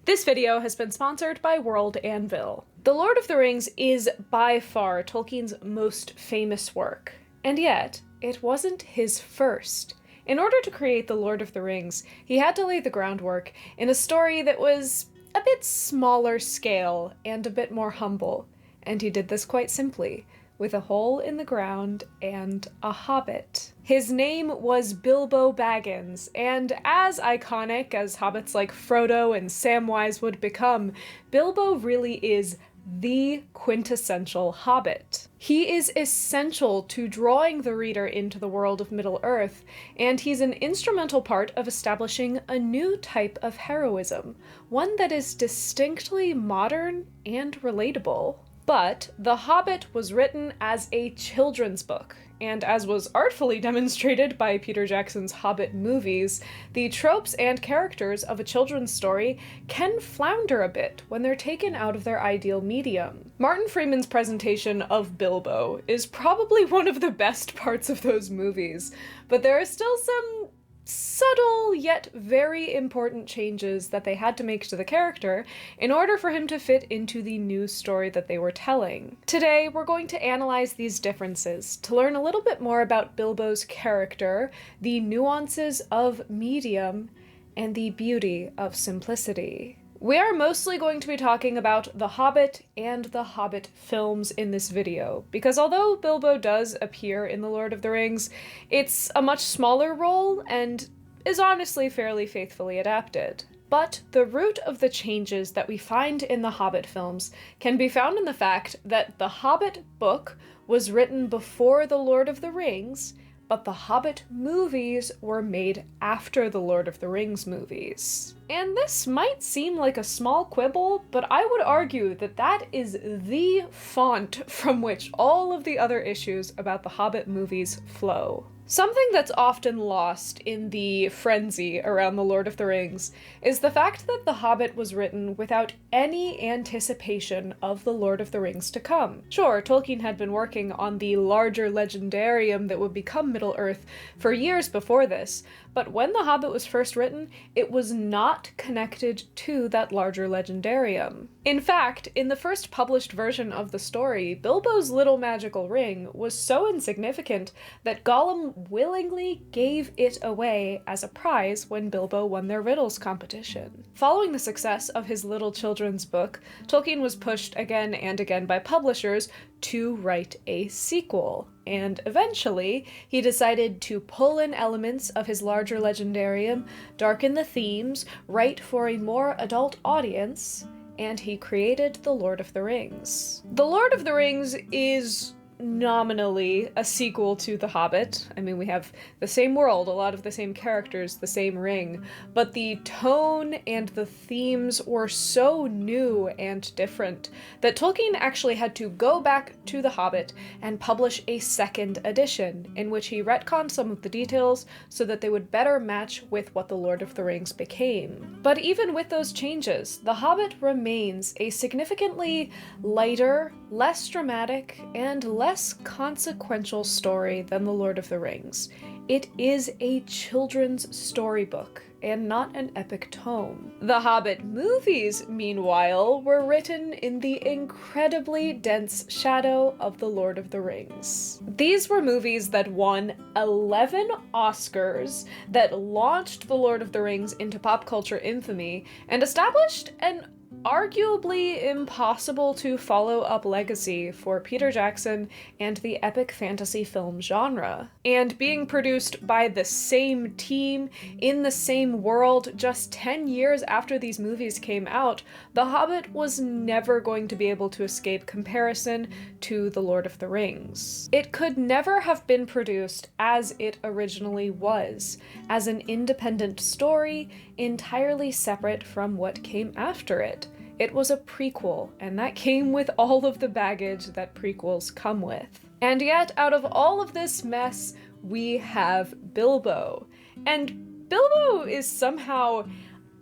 This video has been sponsored by World Anvil. The Lord of the Rings is by far Tolkien's most famous work, and yet it wasn't his first. In order to create The Lord of the Rings, he had to lay the groundwork in a story that was a bit smaller scale and a bit more humble, and he did this quite simply, with a hole in the ground and a hobbit. His name was Bilbo Baggins, and as iconic as hobbits like Frodo and Samwise would become, Bilbo really is the quintessential hobbit. He is essential to drawing the reader into the world of Middle-earth, and he's an instrumental part of establishing a new type of heroism, one that is distinctly modern and relatable. But The Hobbit was written as a children's book, and as was artfully demonstrated by Peter Jackson's Hobbit movies, the tropes and characters of a children's story can flounder a bit when they're taken out of their ideal medium. Martin Freeman's presentation of Bilbo is probably one of the best parts of those movies, but there are still some subtle yet very important changes that they had to make to the character in order for him to fit into the new story that they were telling. Today, we're going to analyze these differences to learn a little bit more about Bilbo's character, the nuances of medium, and the beauty of simplicity. We are mostly going to be talking about The Hobbit and the Hobbit films in this video, because although Bilbo does appear in The Lord of the Rings, it's a much smaller role and is honestly fairly faithfully adapted. But the root of the changes that we find in the Hobbit films can be found in the fact that the Hobbit book was written before The Lord of the Rings, but the Hobbit movies were made after the Lord of the Rings movies. And this might seem like a small quibble, but I would argue that that is the font from which all of the other issues about the Hobbit movies flow. Something that's often lost in the frenzy around The Lord of the Rings is the fact that The Hobbit was written without any anticipation of The Lord of the Rings to come. Sure, Tolkien had been working on the larger legendarium that would become Middle-earth for years before this, but when The Hobbit was first written, it was not connected to that larger legendarium. In fact, in the first published version of the story, Bilbo's little magical ring was so insignificant that Gollum willingly gave it away as a prize when Bilbo won their riddles competition. Following the success of his little children's book, Tolkien was pushed again and again by publishers to write a sequel, and eventually he decided to pull in elements of his larger legendarium, darken the themes, write for a more adult audience, and he created The Lord of the Rings. The Lord of the Rings is nominally a sequel to The Hobbit. I mean, we have the same world, a lot of the same characters, the same ring, but the tone and the themes were so new and different that Tolkien actually had to go back to The Hobbit and publish a second edition, in which he retconned some of the details so that they would better match with what The Lord of the Rings became. But even with those changes, The Hobbit remains a significantly lighter, less dramatic, and less consequential story than The Lord of the Rings. It is a children's storybook and not an epic tome. The Hobbit movies, meanwhile, were written in the incredibly dense shadow of The Lord of the Rings. These were movies that won 11 Oscars, that launched The Lord of the Rings into pop culture infamy, and established an arguably impossible to follow up legacy for Peter Jackson and the epic fantasy film genre. And being produced by the same team in the same world just 10 years after these movies came out, The Hobbit was never going to be able to escape comparison to The Lord of the Rings. It could never have been produced as it originally was, as an independent story entirely separate from what came after it. It was a prequel, and that came with all of the baggage that prequels come with. And yet, out of all of this mess, we have Bilbo. And Bilbo is somehow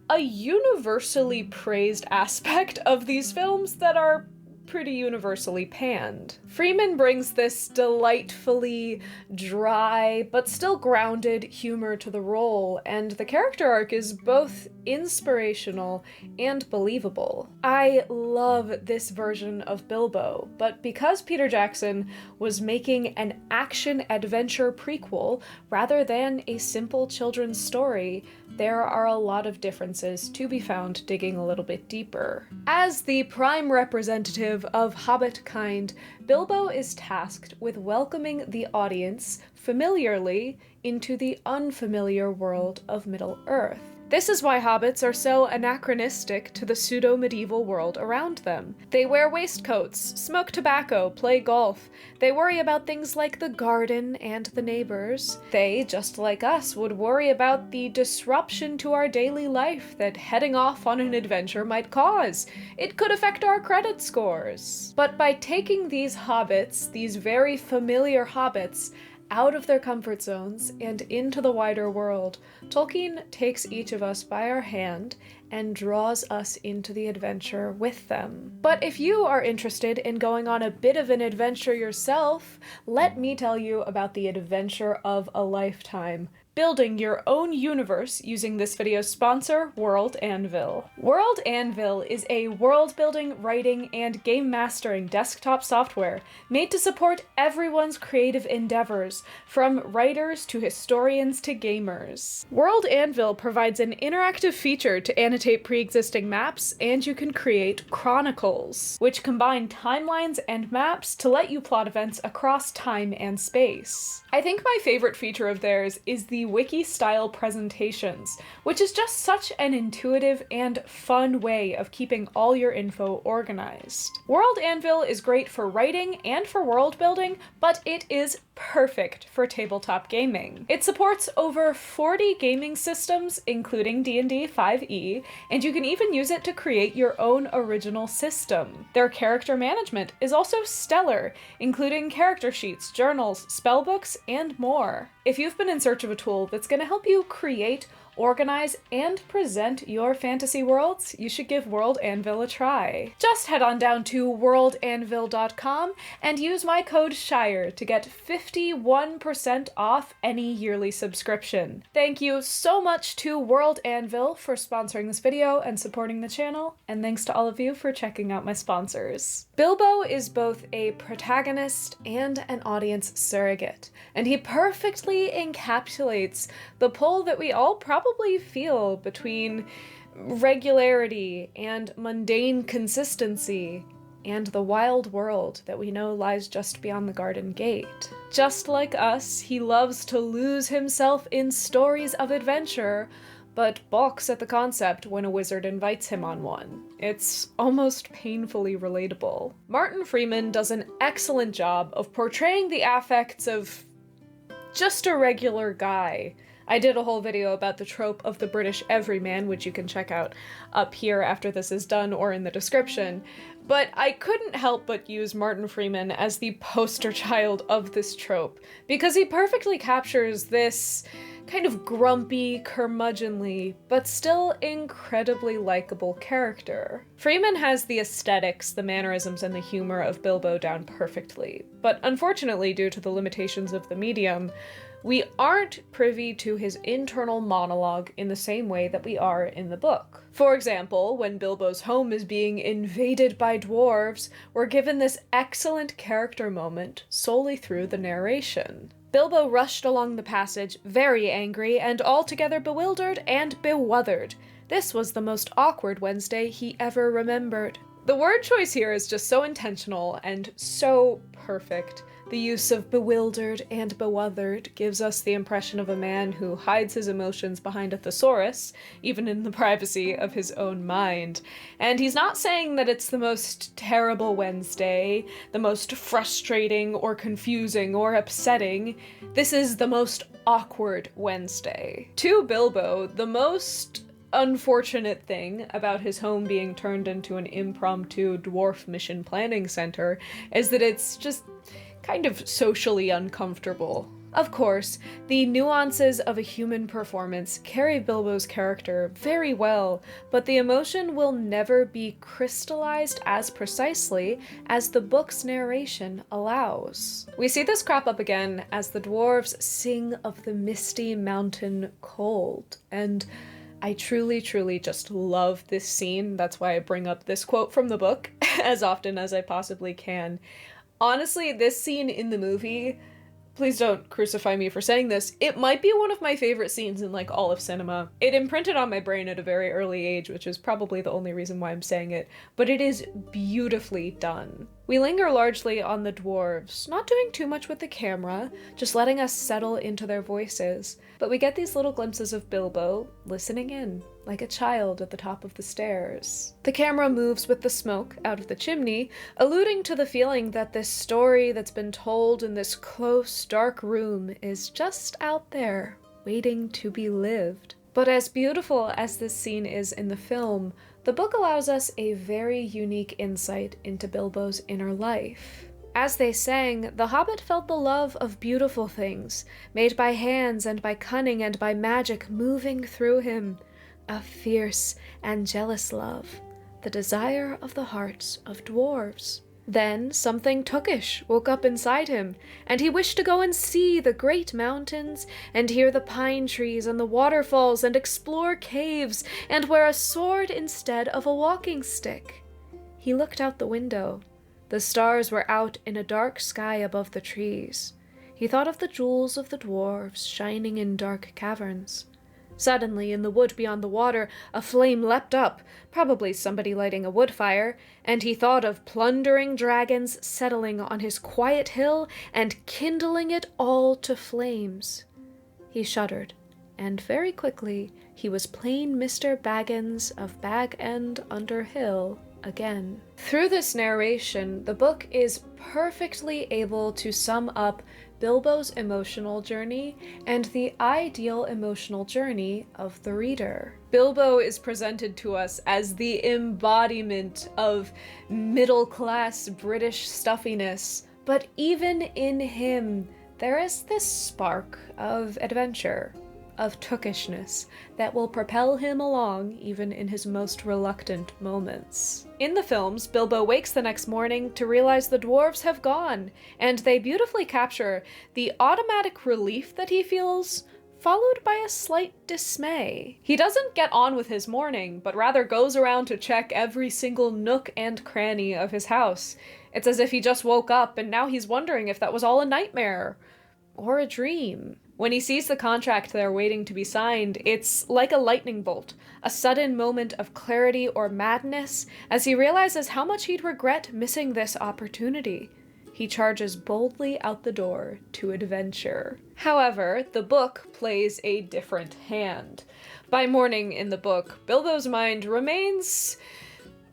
a universally praised aspect of these films that are pretty universally panned. Freeman brings this delightfully dry, but still grounded humor to the role, and the character arc is both inspirational and believable. I love this version of Bilbo, but because Peter Jackson was making an action-adventure prequel rather than a simple children's story, there are a lot of differences to be found digging a little bit deeper. As the prime representative of Hobbit kind, Bilbo is tasked with welcoming the audience familiarly into the unfamiliar world of Middle-earth. This is why hobbits are so anachronistic to the pseudo-medieval world around them. They wear waistcoats, smoke tobacco, play golf. They worry about things like the garden and the neighbors. They, just like us, would worry about the disruption to our daily life that heading off on an adventure might cause. It could affect our credit scores. But by taking these hobbits, these very familiar hobbits, out of their comfort zones and into the wider world, Tolkien takes each of us by our hand and draws us into the adventure with them. But if you are interested in going on a bit of an adventure yourself, let me tell you about the adventure of a lifetime, building your own universe using this video's sponsor, World Anvil. World Anvil is a world-building, writing, and game mastering desktop software made to support everyone's creative endeavors, from writers to historians to gamers. World Anvil provides an interactive feature to annotate pre-existing maps, and you can create chronicles, which combine timelines and maps to let you plot events across time and space. I think my favorite feature of theirs is the wiki-style presentations, which is just such an intuitive and fun way of keeping all your info organized. World Anvil is great for writing and for world building, but it is perfect for tabletop gaming. It supports over 40 gaming systems, including D&D 5e, and you can even use it to create your own original system. Their character management is also stellar, including character sheets, journals, spellbooks, and more. If you've been in search of a tool that's going to help you create, organize, and present your fantasy worlds, you should give World Anvil a try. Just head on down to worldanvil.com and use my code SHIRE to get 51% off any yearly subscription. Thank you so much to World Anvil for sponsoring this video and supporting the channel, and thanks to all of you for checking out my sponsors. Bilbo is both a protagonist and an audience surrogate, and he perfectly encapsulates the pull that we all probably feel between regularity and mundane consistency and the wild world that we know lies just beyond the garden gate. Just like us, he loves to lose himself in stories of adventure, but balks at the concept when a wizard invites him on one. It's almost painfully relatable. Martin Freeman does an excellent job of portraying the affects of just a regular guy. I did a whole video about the trope of the British everyman, which you can check out up here after this is done or in the description, but I couldn't help but use Martin Freeman as the poster child of this trope, because he perfectly captures this kind of grumpy, curmudgeonly, but still incredibly likable character. Freeman has the aesthetics, the mannerisms, and the humor of Bilbo down perfectly, but unfortunately, due to the limitations of the medium, we aren't privy to his internal monologue in the same way that we are in the book. For example, when Bilbo's home is being invaded by dwarves, we're given this excellent character moment solely through the narration. Bilbo rushed along the passage, very angry and altogether bewildered and bewothered. This was the most awkward Wednesday he ever remembered. The word choice here is just so intentional and so perfect. The use of bewildered and bewothered gives us the impression of a man who hides his emotions behind a thesaurus, even in the privacy of his own mind. And he's not saying that it's the most terrible Wednesday, the most frustrating or confusing or upsetting. This is the most awkward Wednesday. To Bilbo, the most unfortunate thing about his home being turned into an impromptu dwarf mission planning center is that it's just kind of socially uncomfortable. Of course, the nuances of a human performance carry Bilbo's character very well, but the emotion will never be crystallized as precisely as the book's narration allows. We see this crop up again as the dwarves sing of the misty mountain cold, and I truly, truly just love this scene. That's why I bring up this quote from the book as often as I possibly can. Honestly, this scene in the movie, please don't crucify me for saying this, it might be one of my favorite scenes in like all of cinema. It imprinted on my brain at a very early age, which is probably the only reason why I'm saying it, but it is beautifully done. We linger largely on the dwarves, not doing too much with the camera, just letting us settle into their voices, but we get these little glimpses of Bilbo listening in, like a child at the top of the stairs. The camera moves with the smoke out of the chimney, alluding to the feeling that this story that's been told in this close, dark room is just out there, waiting to be lived. But as beautiful as this scene is in the film, the book allows us a very unique insight into Bilbo's inner life. As they sang, the Hobbit felt the love of beautiful things, made by hands and by cunning and by magic moving through him. A fierce and jealous love, the desire of the hearts of dwarves. Then something tookish woke up inside him, and he wished to go and see the great mountains, and hear the pine trees and the waterfalls, and explore caves, and wear a sword instead of a walking stick. He looked out the window. The stars were out in a dark sky above the trees. He thought of the jewels of the dwarves shining in dark caverns. Suddenly, in the wood beyond the water, a flame leapt up, probably somebody lighting a wood fire, and he thought of plundering dragons settling on his quiet hill and kindling it all to flames. He shuddered, and very quickly he was plain Mr. Baggins of Bag End under Hill again. Through this narration, the book is perfectly able to sum up Bilbo's emotional journey and the ideal emotional journey of the reader. Bilbo is presented to us as the embodiment of middle-class British stuffiness, but even in him, there is this spark of adventure, of tookishness, that will propel him along even in his most reluctant moments. In the films, Bilbo wakes the next morning to realize the dwarves have gone, and they beautifully capture the automatic relief that he feels, followed by a slight dismay. He doesn't get on with his morning, but rather goes around to check every single nook and cranny of his house. It's as if he just woke up and now he's wondering if that was all a nightmare or a dream. When he sees the contract there waiting to be signed, it's like a lightning bolt, a sudden moment of clarity or madness, as he realizes how much he'd regret missing this opportunity. He charges boldly out the door to adventure. However, the book plays a different hand. By morning in the book, Bilbo's mind remains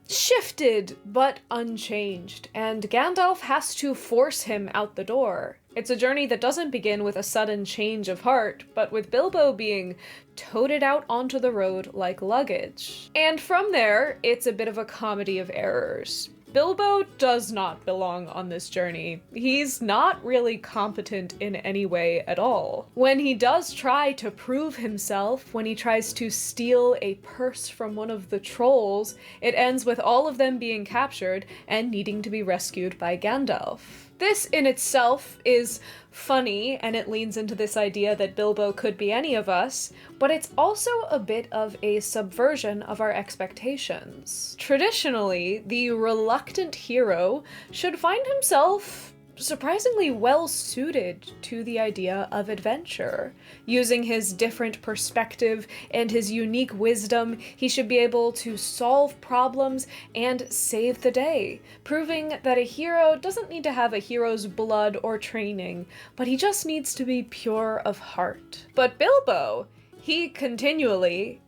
shifted but unchanged, and Gandalf has to force him out the door. It's a journey that doesn't begin with a sudden change of heart, but with Bilbo being toted out onto the road like luggage. And from there, it's a bit of a comedy of errors. Bilbo does not belong on this journey. He's not really competent in any way at all. When he does try to prove himself, when he tries to steal a purse from one of the trolls, it ends with all of them being captured and needing to be rescued by Gandalf. This in itself is funny, and it leans into this idea that Bilbo could be any of us, but it's also a bit of a subversion of our expectations. Traditionally, the reluctant hero should find himself surprisingly well suited to the idea of adventure. Using his different perspective and his unique wisdom, he should be able to solve problems and save the day, proving that a hero doesn't need to have a hero's blood or training, but he just needs to be pure of heart. But Bilbo, he continually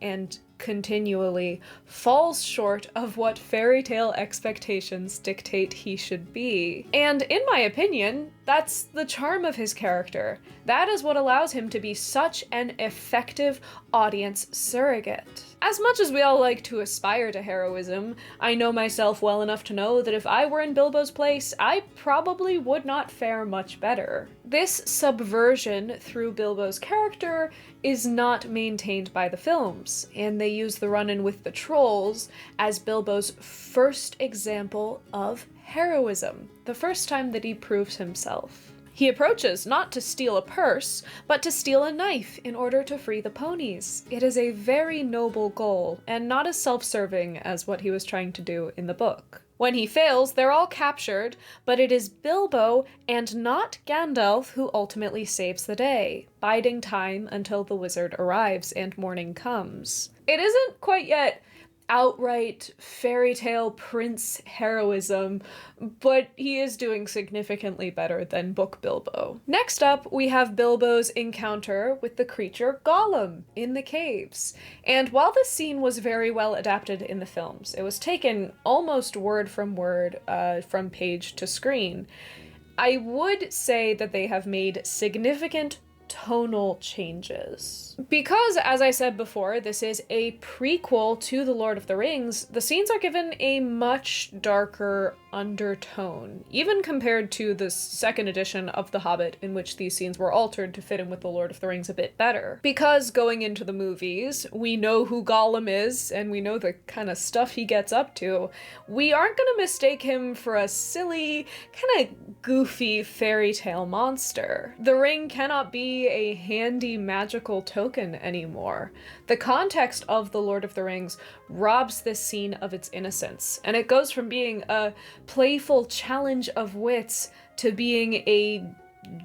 falls short of what fairy tale expectations dictate he should be. And in my opinion, That's the charm of his character. That is what allows him to be such an effective audience surrogate. As much as we all like to aspire to heroism, I know myself well enough to know that if I were in Bilbo's place, I probably would not fare much better. This subversion through Bilbo's character is not maintained by the films, and they use the run-in with the trolls as Bilbo's first example of heroism, the first time that he proves himself. He approaches not to steal a purse, but to steal a knife in order to free the ponies. It is a very noble goal, and not as self-serving as what he was trying to do in the book. When he fails, they're all captured, but it is Bilbo and not Gandalf who ultimately saves the day, biding time until the wizard arrives and morning comes. It isn't quite yet outright fairy tale prince heroism, but he is doing significantly better than book Bilbo. Next up, we have Bilbo's encounter with the creature Gollum in the caves. And while this scene was very well adapted in the films, it was taken almost word from word from page to screen, I would say that they have made significant tonal changes. Because, as I said before, this is a prequel to The Lord of the Rings, the scenes are given a much darker undertone, even compared to the second edition of The Hobbit, in which these scenes were altered to fit in with The Lord of the Rings a bit better. Because going into the movies, we know who Gollum is, and we know the kind of stuff he gets up to, we aren't gonna mistake him for a silly, kind of goofy fairy tale monster. The ring cannot be a handy magical token anymore. The context of The Lord of the Rings robs this scene of its innocence, and it goes from being a playful challenge of wits to being a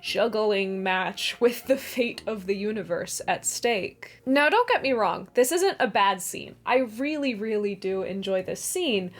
juggling match with the fate of the universe at stake. Now, don't get me wrong, this isn't a bad scene. I really, really do enjoy this scene,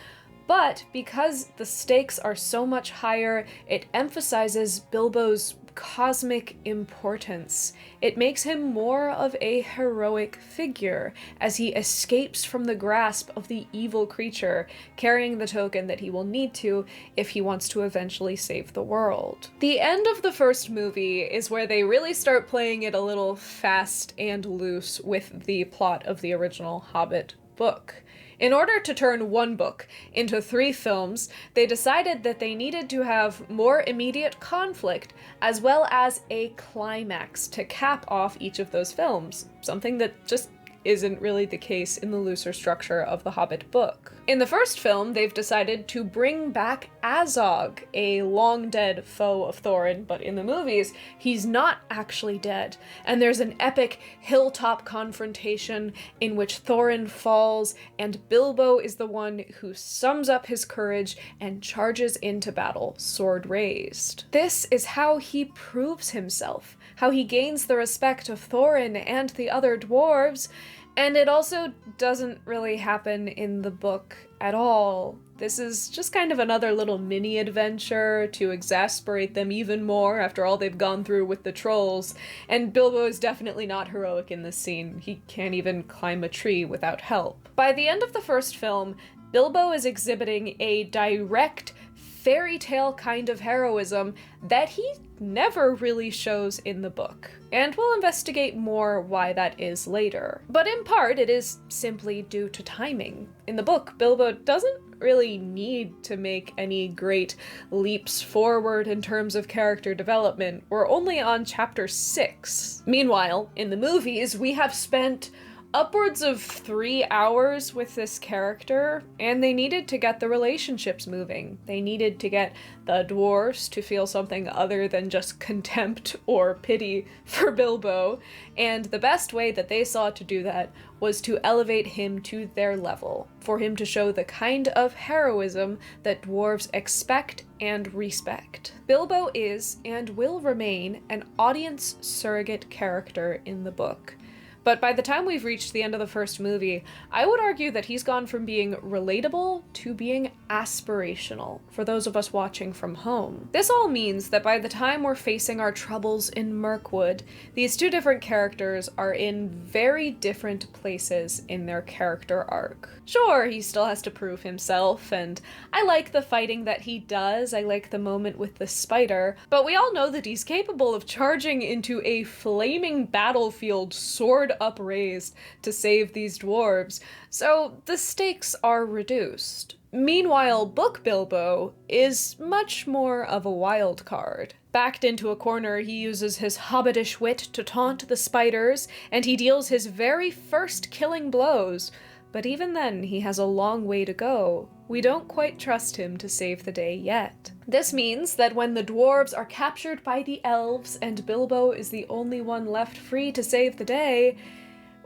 but because the stakes are so much higher, it emphasizes Bilbo's cosmic importance. It makes him more of a heroic figure as he escapes from the grasp of the evil creature, carrying the token that he will need to if he wants to eventually save the world. The end of the first movie is where they really start playing it a little fast and loose with the plot of the original Hobbit book. In order to turn one book into 3 films, they decided that they needed to have more immediate conflict as well as a climax to cap off each of those films, something that just isn't really the case in the looser structure of the Hobbit book. In the first film, they've decided to bring back Azog, a long-dead foe of Thorin, but in the movies, he's not actually dead, and there's an epic hilltop confrontation in which Thorin falls, and Bilbo is the one who sums up his courage and charges into battle, sword raised. This is how he proves himself, how he gains the respect of Thorin and the other dwarves, and it also doesn't really happen in the book at all. This is just kind of another little mini adventure to exasperate them even more after all they've gone through with the trolls, and Bilbo is definitely not heroic in this scene. He can't even climb a tree without help. By the end of the first film, Bilbo is exhibiting a direct fairy tale kind of heroism that he never really shows in the book, and we'll investigate more why that is later. But in part, it is simply due to timing. In the book, Bilbo doesn't really need to make any great leaps forward in terms of character development. We're only on chapter 6. Meanwhile, in the movies, we have spent upwards of 3 hours with this character, and they needed to get the relationships moving. They needed to get the dwarves to feel something other than just contempt or pity for Bilbo, and the best way that they saw to do that was to elevate him to their level, for him to show the kind of heroism that dwarves expect and respect. Bilbo is, and will remain, an audience surrogate character in the book. But by the time we've reached the end of the first movie, I would argue that he's gone from being relatable to being aspirational for those of us watching from home. This all means that by the time we're facing our troubles in Mercwood, these two different characters are in very different places in their character arc. Sure, he still has to prove himself, and I like the fighting that he does, I like the moment with the spider, but we all know that he's capable of charging into a flaming battlefield, sword upraised, to save these dwarves, so the stakes are reduced. Meanwhile, Book Bilbo is much more of a wild card. Backed into a corner, he uses his hobbitish wit to taunt the spiders, and he deals his very first killing blows. But even then, he has a long way to go. We don't quite trust him to save the day yet. This means that when the dwarves are captured by the elves and Bilbo is the only one left free to save the day,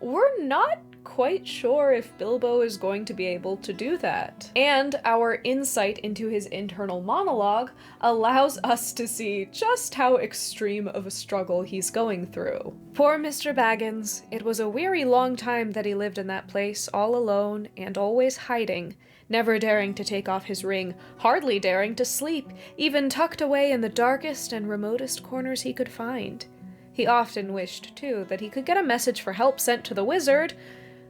we're not quite sure if Bilbo is going to be able to do that. And our insight into his internal monologue allows us to see just how extreme of a struggle he's going through. Poor Mr. Baggins. It was a weary long time that he lived in that place, all alone and always hiding, never daring to take off his ring, hardly daring to sleep, even tucked away in the darkest and remotest corners he could find. He often wished, too, that he could get a message for help sent to the wizard,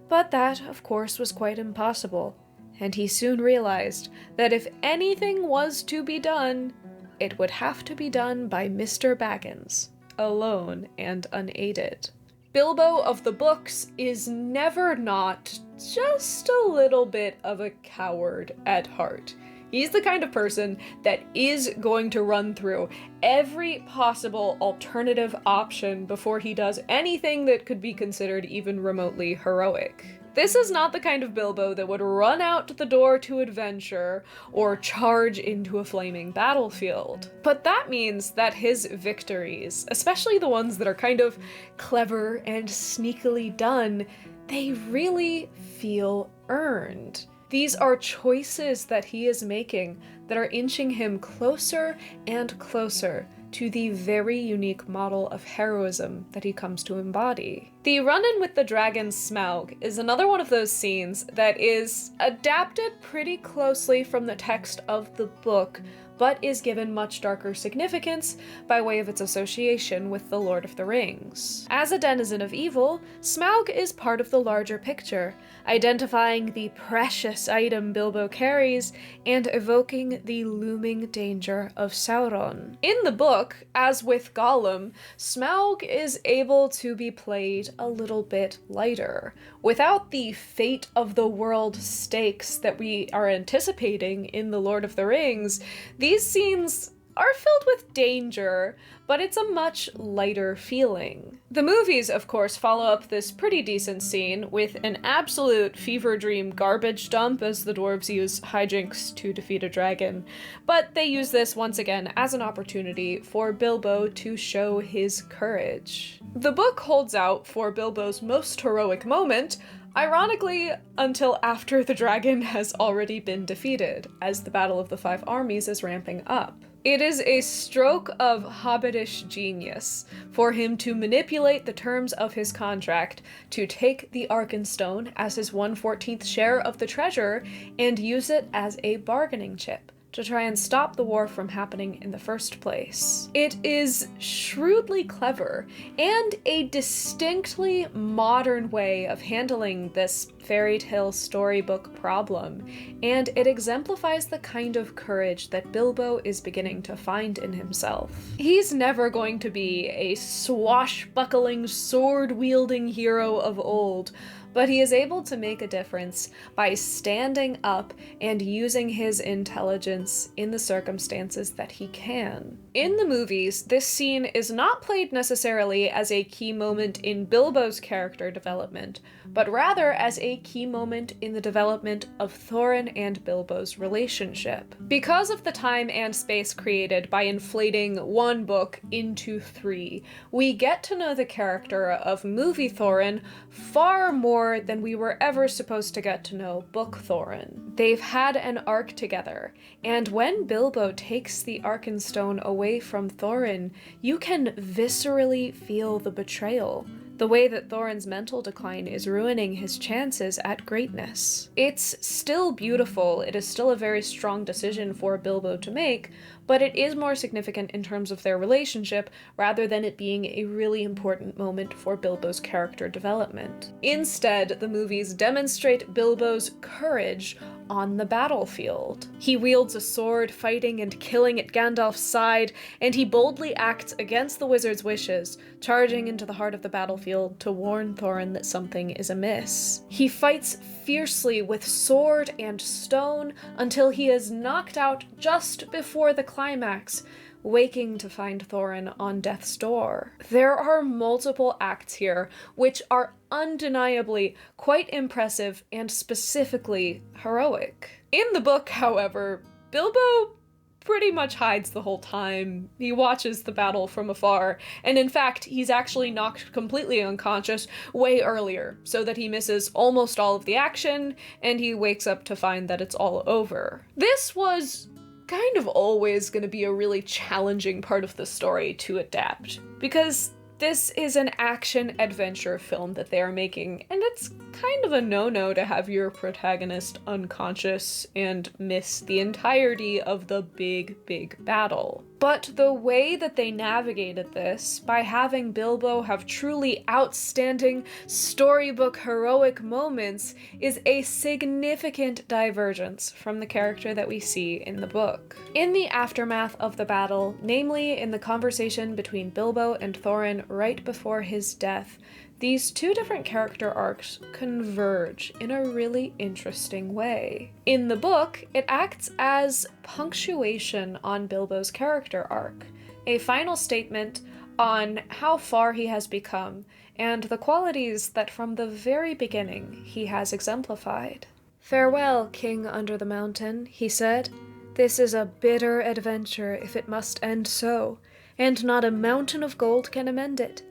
but that, of course, was quite impossible, and he soon realized that if anything was to be done, it would have to be done by Mr. Baggins, alone and unaided. Bilbo of the books is never not just a little bit of a coward at heart. He's the kind of person that is going to run through every possible alternative option before he does anything that could be considered even remotely heroic. This is not the kind of Bilbo that would run out the door to adventure or charge into a flaming battlefield. But that means that his victories, especially the ones that are kind of clever and sneakily done, they really feel earned. These are choices that he is making that are inching him closer and closer to the very unique model of heroism that he comes to embody. The run-in with the dragon Smaug is another one of those scenes that is adapted pretty closely from the text of the book, but is given much darker significance by way of its association with the Lord of the Rings. As a denizen of evil, Smaug is part of the larger picture, identifying the precious item Bilbo carries and evoking the looming danger of Sauron. In the book, as with Gollum, Smaug is able to be played a little bit lighter, without the fate of the world stakes that we are anticipating in The Lord of the Rings. These scenes are filled with danger, but it's a much lighter feeling. The movies, of course, follow up this pretty decent scene with an absolute fever dream garbage dump as the dwarves use hijinks to defeat a dragon, but they use this once again as an opportunity for Bilbo to show his courage. The book holds out for Bilbo's most heroic moment, ironically, until after the dragon has already been defeated, as the Battle of the Five Armies is ramping up. It is a stroke of hobbitish genius for him to manipulate the terms of his contract to take the Arkenstone as his 1/14th share of the treasure and use it as a bargaining chip to try and stop the war from happening in the first place. It is shrewdly clever and a distinctly modern way of handling this fairy tale storybook problem, and it exemplifies the kind of courage that Bilbo is beginning to find in himself. He's never going to be a swashbuckling, sword-wielding hero of old, but he is able to make a difference by standing up and using his intelligence in the circumstances that he can. In the movies, this scene is not played necessarily as a key moment in Bilbo's character development, but rather as a key moment in the development of Thorin and Bilbo's relationship. Because of the time and space created by inflating one book into 3, we get to know the character of movie Thorin far more than we were ever supposed to get to know book Thorin. They've had an arc together, and when Bilbo takes the Arkenstone away from Thorin, you can viscerally feel the betrayal, The way that Thorin's mental decline is ruining his chances at greatness. It's still beautiful, it is still a very strong decision for Bilbo to make, but it is more significant in terms of their relationship rather than it being a really important moment for Bilbo's character development. Instead, the movies demonstrate Bilbo's courage on the battlefield. He wields a sword, fighting and killing at Gandalf's side, and he boldly acts against the wizard's wishes, charging into the heart of the battlefield to warn Thorin that something is amiss. He fights fiercely with sword and stone until he is knocked out just before the climax, waking to find Thorin on death's door. There are multiple acts here which are undeniably quite impressive and specifically heroic. In the book, however, Bilbo pretty much hides the whole time. He watches the battle from afar, and in fact, he's actually knocked completely unconscious way earlier, so that he misses almost all of the action, and he wakes up to find that it's all over. This was kind of always going to be a really challenging part of the story to adapt, because this is an action-adventure film that they are making, and it's kind of a no-no to have your protagonist unconscious and miss the entirety of the big battle. But the way that they navigated this, by having Bilbo have truly outstanding storybook heroic moments, is a significant divergence from the character that we see in the book. In the aftermath of the battle, namely in the conversation between Bilbo and Thorin right before his death, these two different character arcs converge in a really interesting way. In the book, it acts as punctuation on Bilbo's character arc, a final statement on how far he has become, and the qualities that from the very beginning he has exemplified. "Farewell, King under the mountain," he said. "This is a bitter adventure if it must end so, and not a mountain of gold can amend it.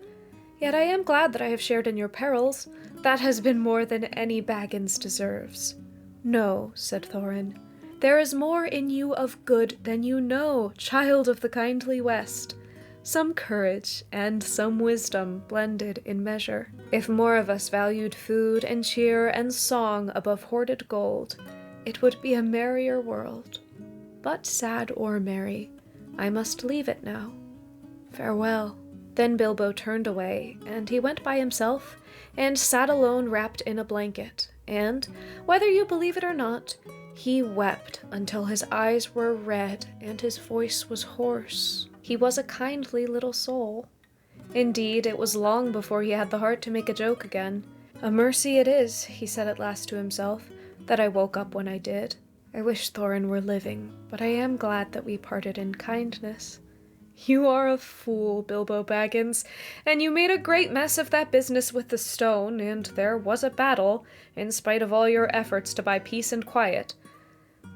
Yet I am glad that I have shared in your perils. That has been more than any Baggins deserves." "No," said Thorin. "There is more in you of good than you know, child of the kindly West. Some courage and some wisdom blended in measure. If more of us valued food and cheer and song above hoarded gold, it would be a merrier world. But sad or merry, I must leave it now. Farewell." Then Bilbo turned away, and he went by himself, and sat alone wrapped in a blanket, and, whether you believe it or not, he wept until his eyes were red and his voice was hoarse. He was a kindly little soul. Indeed, it was long before he had the heart to make a joke again. "A mercy it is," he said at last to himself, "that I woke up when I did. I wish Thorin were living, but I am glad that we parted in kindness." "You are a fool, Bilbo Baggins, and you made a great mess of that business with the stone, and there was a battle, in spite of all your efforts to buy peace and quiet.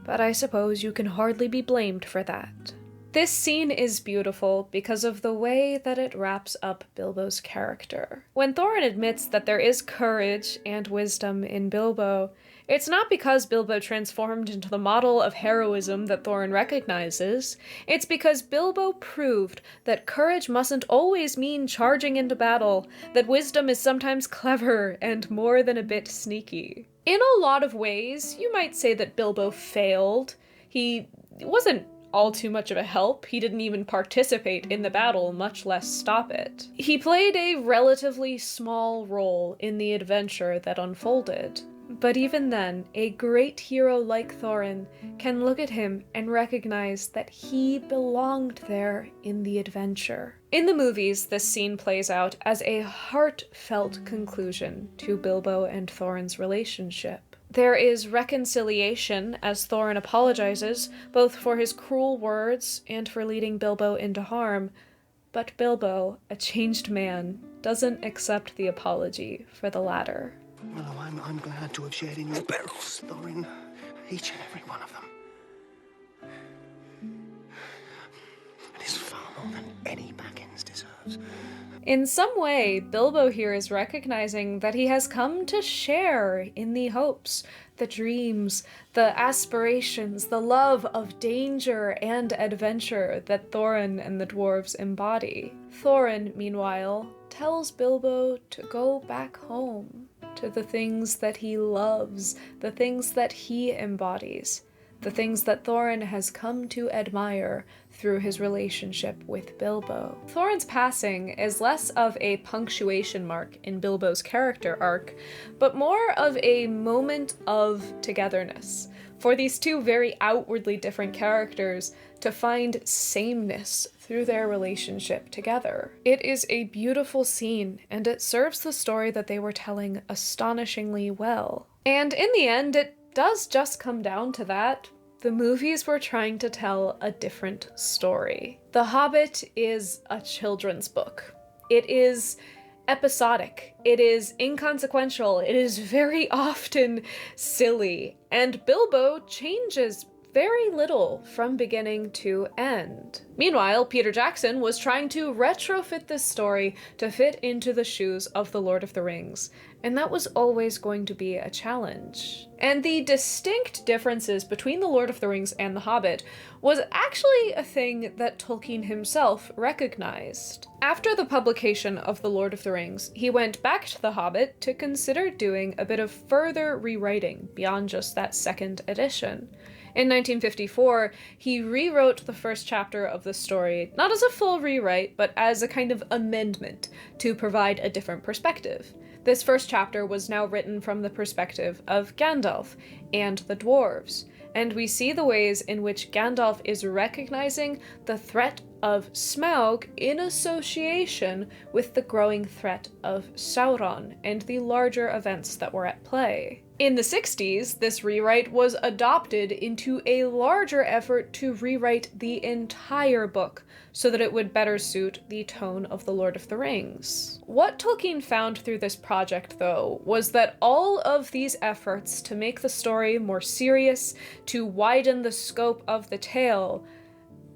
But I suppose you can hardly be blamed for that." This scene is beautiful because of the way that it wraps up Bilbo's character. When Thorin admits that there is courage and wisdom in Bilbo, it's not because Bilbo transformed into the model of heroism that Thorin recognizes. It's because Bilbo proved that courage mustn't always mean charging into battle, that wisdom is sometimes clever and more than a bit sneaky. In a lot of ways, you might say that Bilbo failed. He wasn't all too much of a help. He didn't even participate in the battle, much less stop it. He played a relatively small role in the adventure that unfolded. But even then, a great hero like Thorin can look at him and recognize that he belonged there in the adventure. In the movies, this scene plays out as a heartfelt conclusion to Bilbo and Thorin's relationship. There is reconciliation as Thorin apologizes, both for his cruel words and for leading Bilbo into harm, but Bilbo, a changed man, doesn't accept the apology for the latter. Well, I'm glad to have shared in your perils, Thorin. Each and every one of them. It is far more than any Baggins deserves. In some way, Bilbo here is recognizing that he has come to share in the hopes, the dreams, the aspirations, the love of danger and adventure that Thorin and the dwarves embody. Thorin, meanwhile, tells Bilbo to go back home, to the things that he loves, the things that he embodies, the things that Thorin has come to admire through his relationship with Bilbo. Thorin's passing is less of a punctuation mark in Bilbo's character arc, but more of a moment of togetherness, for these two very outwardly different characters to find sameness through their relationship together. It is a beautiful scene, and it serves the story that they were telling astonishingly well. And in the end, it does just come down to that. The movies were trying to tell a different story. The Hobbit is a children's book. It is episodic. It is inconsequential. It is very often silly. And Bilbo changes very little from beginning to end. Meanwhile, Peter Jackson was trying to retrofit this story to fit into the shoes of The Lord of the Rings, and that was always going to be a challenge. And the distinct differences between The Lord of the Rings and The Hobbit was actually a thing that Tolkien himself recognized. After the publication of The Lord of the Rings, he went back to The Hobbit to consider doing a bit of further rewriting beyond just that second edition. In 1954, he rewrote the first chapter of the story, not as a full rewrite, but as a kind of amendment to provide a different perspective. This first chapter was now written from the perspective of Gandalf and the dwarves, and we see the ways in which Gandalf is recognizing the threat of Smaug in association with the growing threat of Sauron and the larger events that were at play. In the 60s, this rewrite was adopted into a larger effort to rewrite the entire book so that it would better suit the tone of The Lord of the Rings. What Tolkien found through this project, though, was that all of these efforts to make the story more serious, to widen the scope of the tale,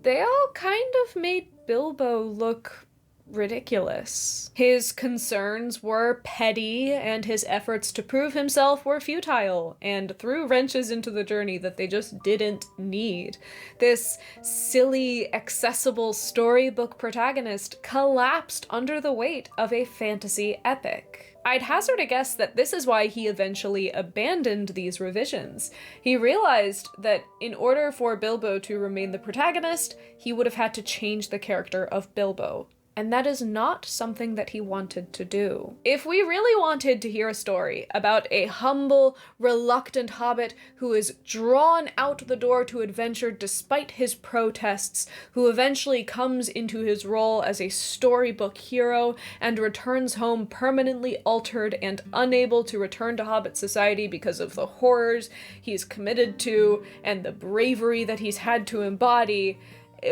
they all kind of made Bilbo look ridiculous. His concerns were petty, and his efforts to prove himself were futile, and threw wrenches into the journey that they just didn't need. This silly, accessible storybook protagonist collapsed under the weight of a fantasy epic. I'd hazard a guess that this is why he eventually abandoned these revisions. He realized that in order for Bilbo to remain the protagonist, he would have had to change the character of Bilbo. And that is not something that he wanted to do. If we really wanted to hear a story about a humble, reluctant hobbit who is drawn out the door to adventure despite his protests, who eventually comes into his role as a storybook hero and returns home permanently altered and unable to return to Hobbit society because of the horrors he's committed to and the bravery that he's had to embody,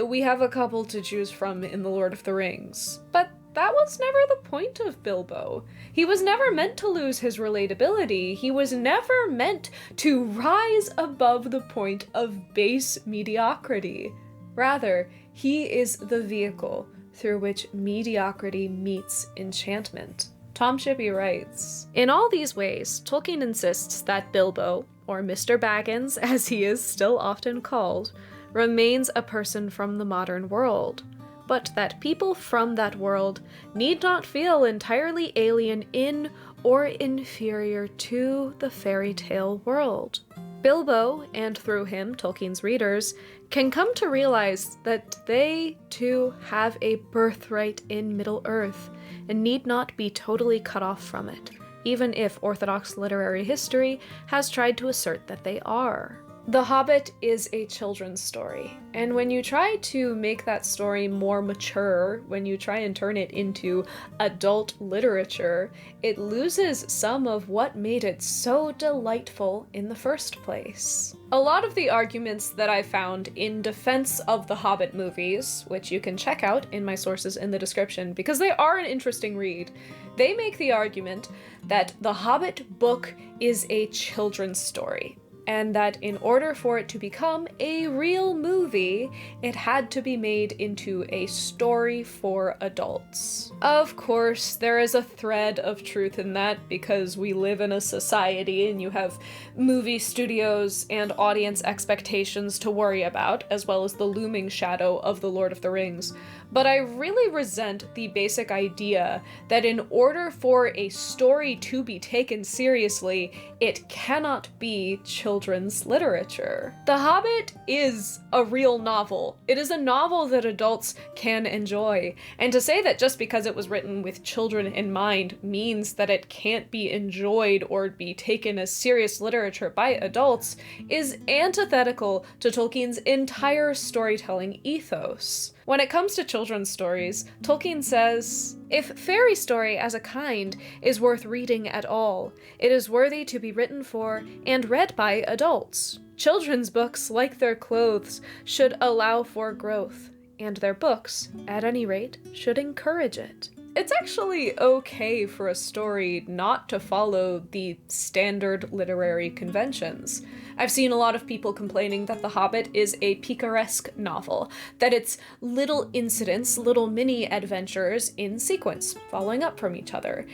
we have a couple to choose from in The Lord of the Rings. But that was never the point of Bilbo. He was never meant to lose his relatability. He was never meant to rise above the point of base mediocrity. Rather, he is the vehicle through which mediocrity meets enchantment. Tom Shippey writes, "In all these ways, Tolkien insists that Bilbo, or Mr. Baggins as he is still often called, remains a person from the modern world, but that people from that world need not feel entirely alien in or inferior to the fairy tale world. Bilbo, and through him, Tolkien's readers, can come to realize that they, too, have a birthright in Middle-earth, and need not be totally cut off from it, even if Orthodox literary history has tried to assert that they are." The Hobbit is a children's story, and when you try to make that story more mature, when you try and turn it into adult literature, it loses some of what made it so delightful in the first place. A lot of the arguments that I found in defense of the Hobbit movies, which you can check out in my sources in the description because they are an interesting read, they make the argument that the Hobbit book is a children's story. and that in order for it to become a real movie, it had to be made into a story for adults. Of course, there is a thread of truth in that because we live in a society and you have movie studios and audience expectations to worry about, as well as the looming shadow of The Lord of the Rings. But I really resent the basic idea that in order for a story to be taken seriously, it cannot be children's literature. The Hobbit is a real novel. It is a novel that adults can enjoy. And to say that just because it was written with children in mind means that it can't be enjoyed or be taken as serious literature by adults is antithetical to Tolkien's entire storytelling ethos. When it comes to children's stories, Tolkien says, "If fairy story as a kind is worth reading at all, it is worthy to be written for and read by adults. Children's books, like their clothes, should allow for growth, and their books, at any rate, should encourage it." It's actually okay for a story not to follow the standard literary conventions. I've seen a lot of people complaining that The Hobbit is a picaresque novel, that it's little incidents, little mini adventures in sequence, following up from each other.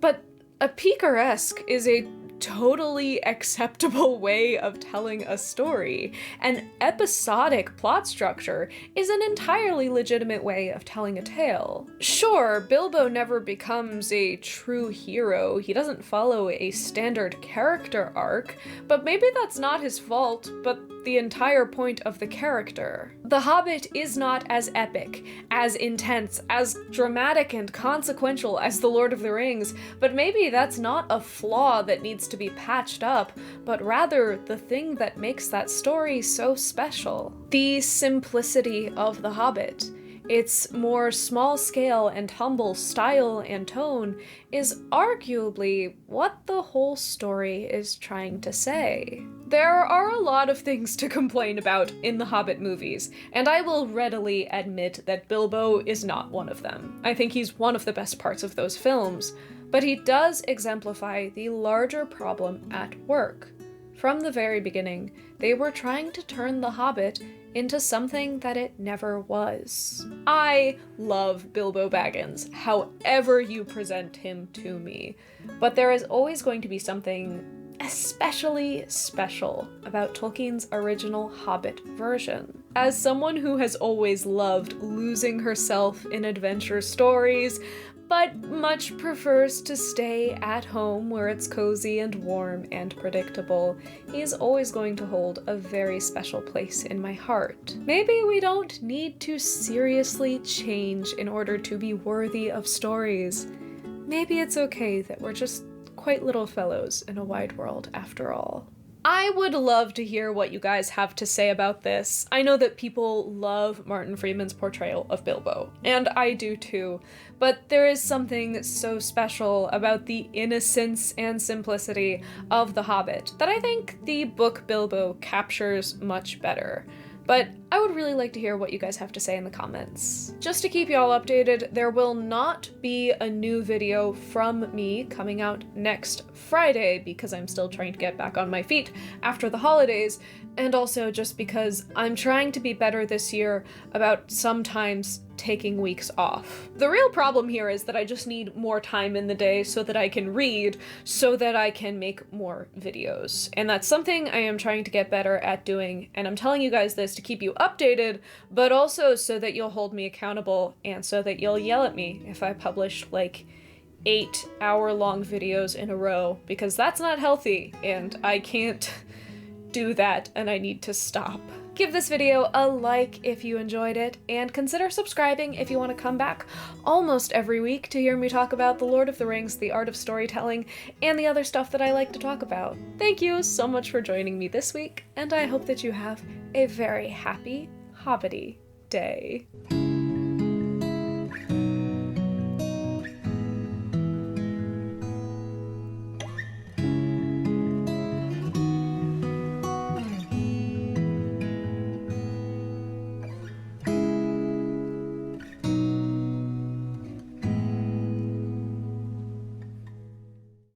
But a picaresque is a totally acceptable way of telling a story. An episodic plot structure is an entirely legitimate way of telling a tale. Sure, Bilbo never becomes a true hero, he doesn't follow a standard character arc, but maybe that's not his fault, but the entire point of the character. The Hobbit is not as epic, as intense, as dramatic and consequential as The Lord of the Rings, but maybe that's not a flaw that needs to be patched up, but rather the thing that makes that story so special. The simplicity of The Hobbit, its more small-scale and humble style and tone, is arguably what the whole story is trying to say. There are a lot of things to complain about in the Hobbit movies, and I will readily admit that Bilbo is not one of them. I think he's one of the best parts of those films, but he does exemplify the larger problem at work. From the very beginning, they were trying to turn The Hobbit into something that it never was. I love Bilbo Baggins, however you present him to me, but there is always going to be something especially special about Tolkien's original Hobbit version. As someone who has always loved losing herself in adventure stories, but much prefers to stay at home where it's cozy and warm and predictable, he is always going to hold a very special place in my heart. Maybe we don't need to seriously change in order to be worthy of stories. Maybe it's okay that we're just quite little fellows in a wide world after all. I would love to hear what you guys have to say about this. I know that people love Martin Freeman's portrayal of Bilbo, and I do too, but there is something so special about the innocence and simplicity of The Hobbit that I think the book Bilbo captures much better. But I would really like to hear what you guys have to say in the comments. Just to keep y'all updated, there will not be a new video from me coming out next Friday because I'm still trying to get back on my feet after the holidays, and also just because I'm trying to be better this year about sometimes taking weeks off. The real problem here is that I just need more time in the day so that I can read, so that I can make more videos. And that's something I am trying to get better at doing, and I'm telling you guys this to keep you updated, but also so that you'll hold me accountable and so that you'll yell at me if I publish like 8-hour-long videos in a row, because that's not healthy and I can't do that and I need to stop. Give this video a like if you enjoyed it, and consider subscribing if you want to come back almost every week to hear me talk about The Lord of the Rings, the art of storytelling, and the other stuff that I like to talk about. Thank you so much for joining me this week, and I hope that you have a very happy Hobbity day.